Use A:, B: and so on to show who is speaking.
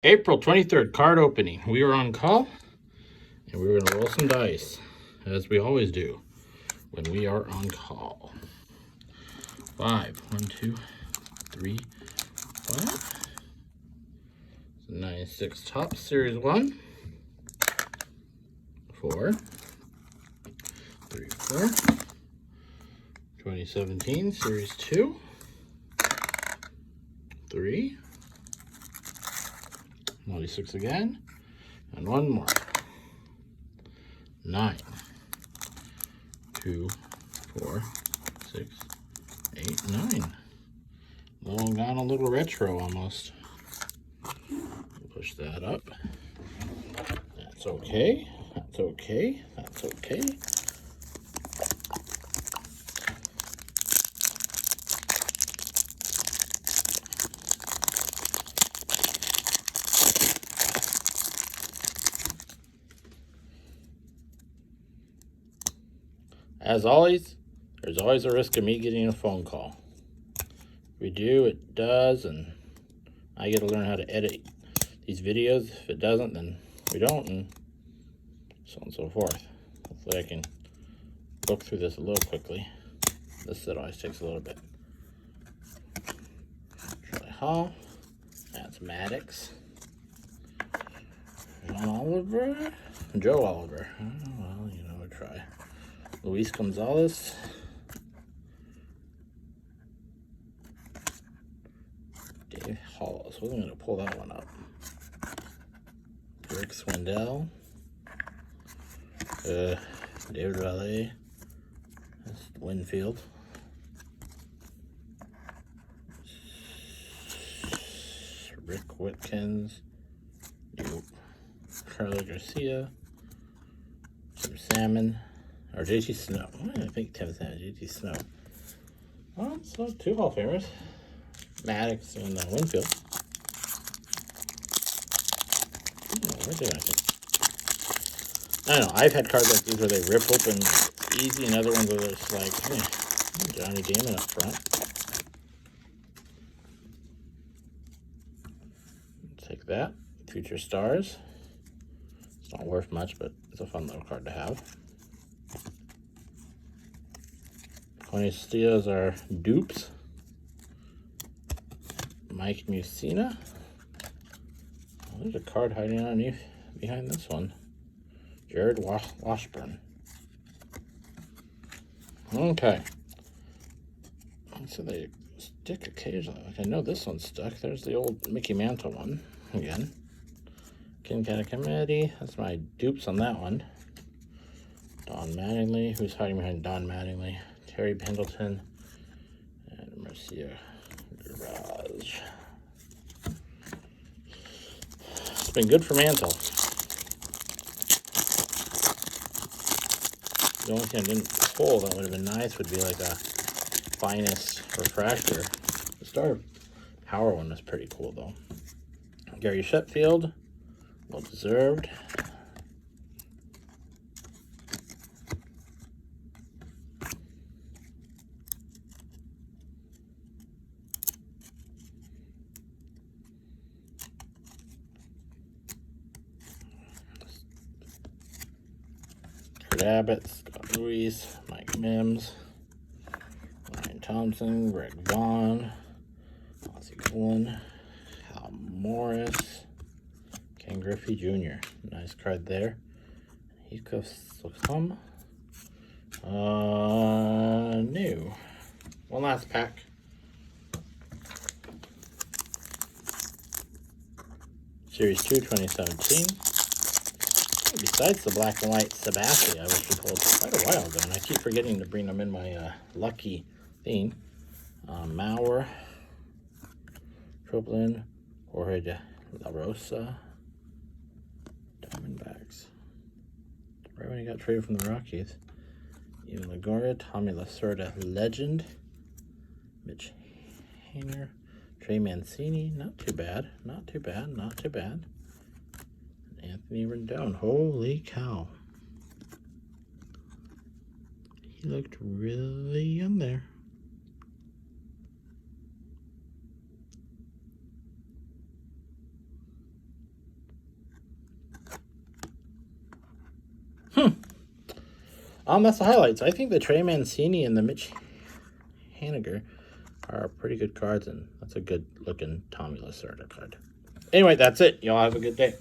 A: April 23rd, card opening. We are on call, and we're going to roll some dice, as we always do when we are on call. 5, 1, 2, 3, 5. 96 top, series 1. 4, 3, 4. 2017, series 2. 3. 96 again, and one more. 9, 2, 4, 6, 8, 9. Long gone, a little retro almost. Push that up. That's okay. That's okay. That's okay. As always, there's always a risk of me getting a phone call. If we do, it does, and I get to learn how to edit these videos. If it doesn't, then we don't, and so on and so forth. Hopefully I can look through this a little quickly. This set always takes a little bit. Charlie Hall. That's Maddox. John Oliver. Joe Oliver. Oh, well, you know, try. Luis Gonzalez. Dave Hollis. Wasn't going to pull that one up. Rick Swindell. David Valet. That's Winfield. Rick Whitkins. Nope. Charlie Garcia. Tim Salmon. Or JT Snow. I think Tim Salmon. JT Snow. Well, so 2 Hall of Famers. Maddox and Winfield. Where did I think? I don't know. I've had cards like these where they rip open easy, and other ones where it's like, Johnny Damon up front. Take that. Future Stars. It's not worth much, but it's a fun little card to have. Tony Steals are dupes. Mike Mussina. Oh, there's a card hiding underneath behind this one. Jared Washburn. Okay. So they stick occasionally. Like I know this one's stuck. There's the old Mickey Mantle one again. Ken Committee. That's my dupes on that one. Don Mattingly. Who's hiding behind Don Mattingly? Terry Pendleton. And Marcia Garage. It's been good for Mantle. The only thing I didn't pull that would have been nice would be like a Finest Refractor. The Star Power one was pretty cool though. Gary Sheffield, well deserved. Kurt Abbott, Scott Lewis, Mike Mims, Ryan Thompson, Greg Vaughn, Ozzie Cullen, Hal Morris, Ken Griffey Jr. Nice card there. Heathcliff Slocum. New. One last pack. Series 2, 2017. Besides the black and white Sabathia, which we pulled quite a while ago, and I keep forgetting to bring them in my lucky theme. Mauer, Troplin, Jorge de La Rosa, Diamondbacks. Right when he got traded from the Rockies. Ian Lagora, Tommy Lasorda, Legend, Mitch Hanger, Trey Mancini. Not too bad. Not too bad. Not too bad. Anthony Rendon. Holy cow. He looked really young there. That's the highlights. I think the Trey Mancini and the Mitch Haniger are pretty good cards, and that's a good looking Tommy Lacerda card. Anyway, that's it. Y'all have a good day.